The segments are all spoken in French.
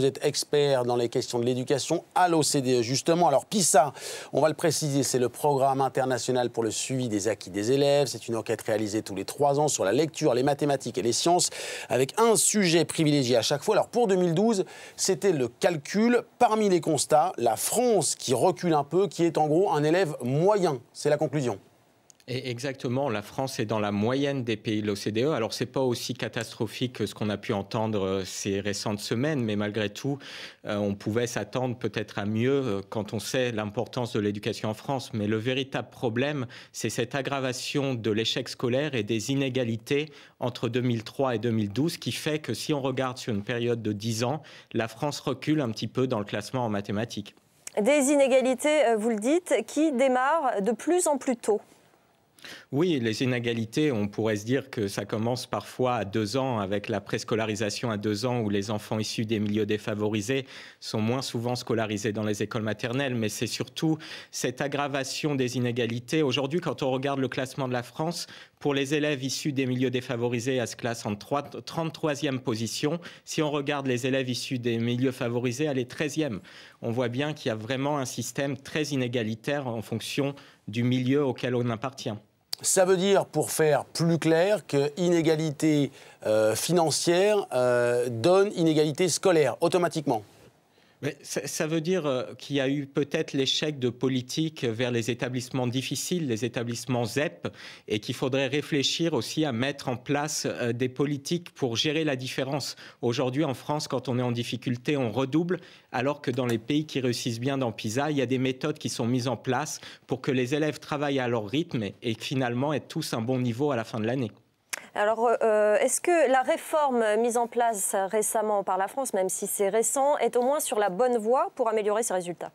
Vous êtes expert dans les questions de l'éducation à l'OCDE, justement. Alors, PISA, on va le préciser, c'est le programme international pour le suivi des acquis des élèves. C'est une enquête réalisée tous les 3 ans sur la lecture, les mathématiques et les sciences, avec un sujet privilégié à chaque fois. Alors, pour 2012, c'était le calcul. Parmi les constats, la France qui recule un peu, qui est en gros un élève moyen. C'est la conclusion. Et exactement, la France est dans la moyenne des pays de l'OCDE. Alors, ce n'est pas aussi catastrophique que ce qu'on a pu entendre ces récentes semaines, mais malgré tout, on pouvait s'attendre peut-être à mieux quand on sait l'importance de l'éducation en France. Mais le véritable problème, c'est cette aggravation de l'échec scolaire et des inégalités entre 2003 et 2012 qui fait que si on regarde sur une période de 10 ans, la France recule un petit peu dans le classement en mathématiques. Des inégalités, vous le dites, qui démarrent de plus en plus tôt. Oui, les inégalités, on pourrait se dire que ça commence parfois à 2 ans, avec la préscolarisation à 2 ans, où les enfants issus des milieux défavorisés sont moins souvent scolarisés dans les écoles maternelles. Mais c'est surtout cette aggravation des inégalités. Aujourd'hui, quand on regarde le classement de la France, pour les élèves issus des milieux défavorisés, elle se classe en 33e position. Si on regarde les élèves issus des milieux favorisés, elle est 13e. On voit bien qu'il y a vraiment un système très inégalitaire en fonction du milieu auquel on appartient. Ça veut dire, pour faire plus clair, que inégalité financière donne inégalité scolaire, automatiquement. Mais ça veut dire qu'il y a eu peut-être l'échec de politique vers les établissements difficiles, les établissements ZEP, et qu'il faudrait réfléchir aussi à mettre en place des politiques pour gérer la différence. Aujourd'hui, en France, quand on est en difficulté, on redouble, alors que dans les pays qui réussissent bien dans PISA, il y a des méthodes qui sont mises en place pour que les élèves travaillent à leur rythme et finalement aient tous un bon niveau à la fin de l'année. Alors, est-ce que la réforme mise en place récemment par la France, même si c'est récent, est au moins sur la bonne voie pour améliorer ses résultats ?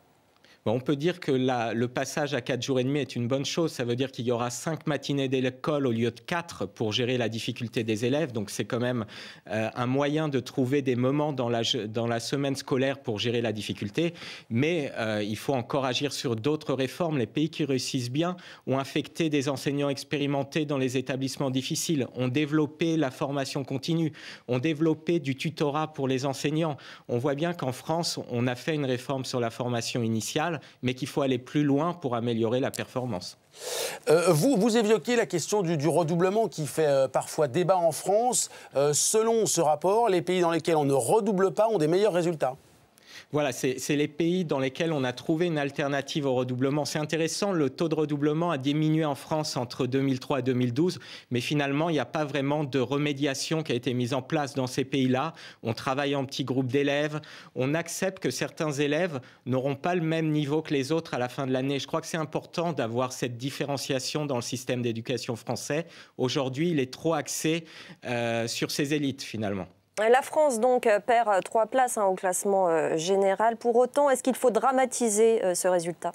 On peut dire que le passage à 4 jours et demi est une bonne chose. Ça veut dire qu'il y aura 5 matinées d'école au lieu de 4 pour gérer la difficulté des élèves. Donc c'est quand même un moyen de trouver des moments dans la semaine scolaire pour gérer la difficulté. Mais il faut encore agir sur d'autres réformes. Les pays qui réussissent bien ont affecté des enseignants expérimentés dans les établissements difficiles, ont développé la formation continue, ont développé du tutorat pour les enseignants. On voit bien qu'en France, on a fait une réforme sur la formation initiale, mais qu'il faut aller plus loin pour améliorer la performance. Vous évoquiez la question du redoublement qui fait parfois débat en France. Selon ce rapport, les pays dans lesquels on ne redouble pas ont des meilleurs résultats. Voilà, c'est les pays dans lesquels on a trouvé une alternative au redoublement. C'est intéressant, le taux de redoublement a diminué en France entre 2003 et 2012, mais finalement, il n'y a pas vraiment de remédiation qui a été mise en place dans ces pays-là. On travaille en petits groupes d'élèves, on accepte que certains élèves n'auront pas le même niveau que les autres à la fin de l'année. Je crois que c'est important d'avoir cette différenciation dans le système d'éducation français. Aujourd'hui, il est trop axé sur ces élites, finalement. La France, donc, perd 3 places au classement général. Pour autant, est-ce qu'il faut dramatiser ce résultat ?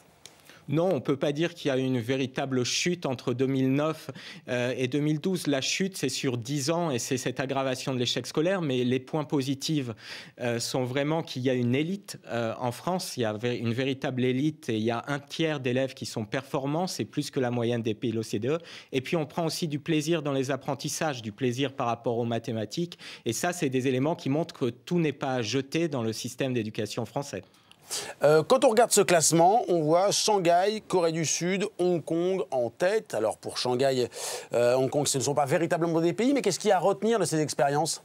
Non, on ne peut pas dire qu'il y a une véritable chute entre 2009 et 2012. La chute, c'est sur 10 ans et c'est cette aggravation de l'échec scolaire. Mais les points positifs sont vraiment qu'il y a une élite en France. Il y a une véritable élite et il y a 1/3 d'élèves qui sont performants. C'est plus que la moyenne des pays de l'OCDE. Et puis, on prend aussi du plaisir dans les apprentissages, du plaisir par rapport aux mathématiques. Et ça, c'est des éléments qui montrent que tout n'est pas à jeter dans le système d'éducation français. Quand on regarde ce classement, on voit Shanghai, Corée du Sud, Hong Kong en tête. Alors pour Shanghai, Hong Kong, ce ne sont pas véritablement des pays, mais qu'est-ce qu'il y a à retenir de ces expériences ?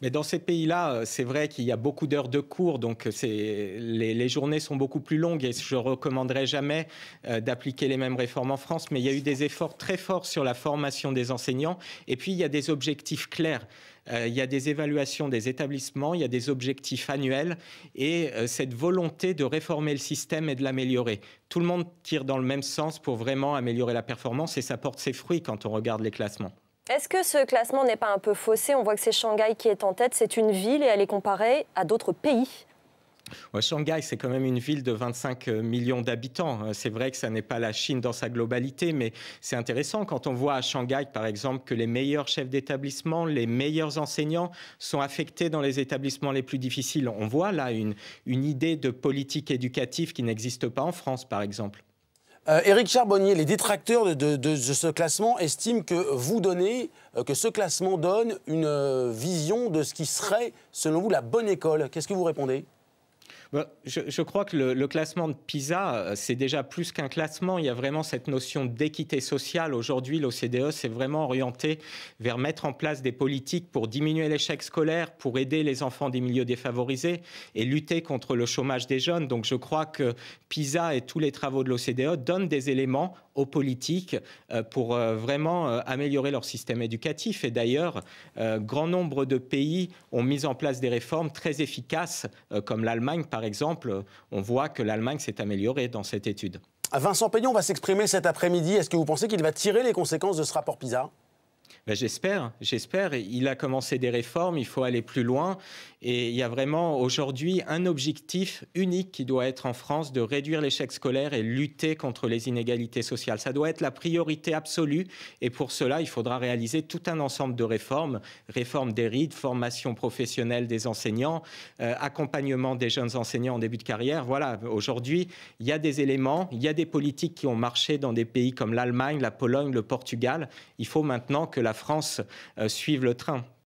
Mais dans ces pays-là, c'est vrai qu'il y a beaucoup d'heures de cours, donc les journées sont beaucoup plus longues et je ne recommanderais jamais d'appliquer les mêmes réformes en France. Mais il y a eu des efforts très forts sur la formation des enseignants et puis il y a des objectifs clairs. Il y a des évaluations des établissements, il y a des objectifs annuels et cette volonté de réformer le système et de l'améliorer. Tout le monde tire dans le même sens pour vraiment améliorer la performance et ça porte ses fruits quand on regarde les classements. Est-ce que ce classement n'est pas un peu faussé ? On voit que c'est Shanghai qui est en tête, c'est une ville et elle est comparée à d'autres pays. Ouais, Shanghai, c'est quand même une ville de 25 millions d'habitants. C'est vrai que ça n'est pas la Chine dans sa globalité, mais c'est intéressant quand on voit à Shanghai, par exemple, que les meilleurs chefs d'établissement, les meilleurs enseignants sont affectés dans les établissements les plus difficiles. On voit là une idée de politique éducative qui n'existe pas en France, par exemple. Éric Charbonnier, les détracteurs de ce classement estiment que ce classement donne une vision de ce qui serait, selon vous, la bonne école. Qu'est-ce que vous répondez ? Je crois que le classement de PISA, c'est déjà plus qu'un classement. Il y a vraiment cette notion d'équité sociale. Aujourd'hui, l'OCDE s'est vraiment orienté vers mettre en place des politiques pour diminuer l'échec scolaire, pour aider les enfants des milieux défavorisés et lutter contre le chômage des jeunes. Donc je crois que PISA et tous les travaux de l'OCDE donnent des éléments aux politiques pour vraiment améliorer leur système éducatif. Et d'ailleurs, grand nombre de pays ont mis en place des réformes très efficaces, comme l'Allemagne, par exemple. On voit que l'Allemagne s'est améliorée dans cette étude. Vincent Peillon va s'exprimer cet après-midi. Est-ce que vous pensez qu'il va tirer les conséquences de ce rapport PISA ? J'espère. Il a commencé des réformes, il faut aller plus loin. Et il y a vraiment aujourd'hui un objectif unique qui doit être en France, de réduire l'échec scolaire et lutter contre les inégalités sociales. Ça doit être la priorité absolue. Et pour cela, il faudra réaliser tout un ensemble de réformes. Réforme des RID, formation professionnelle des enseignants, accompagnement des jeunes enseignants en début de carrière. Voilà, aujourd'hui, il y a des éléments, il y a des politiques qui ont marché dans des pays comme l'Allemagne, la Pologne, le Portugal. Il faut maintenant que la France suive le train.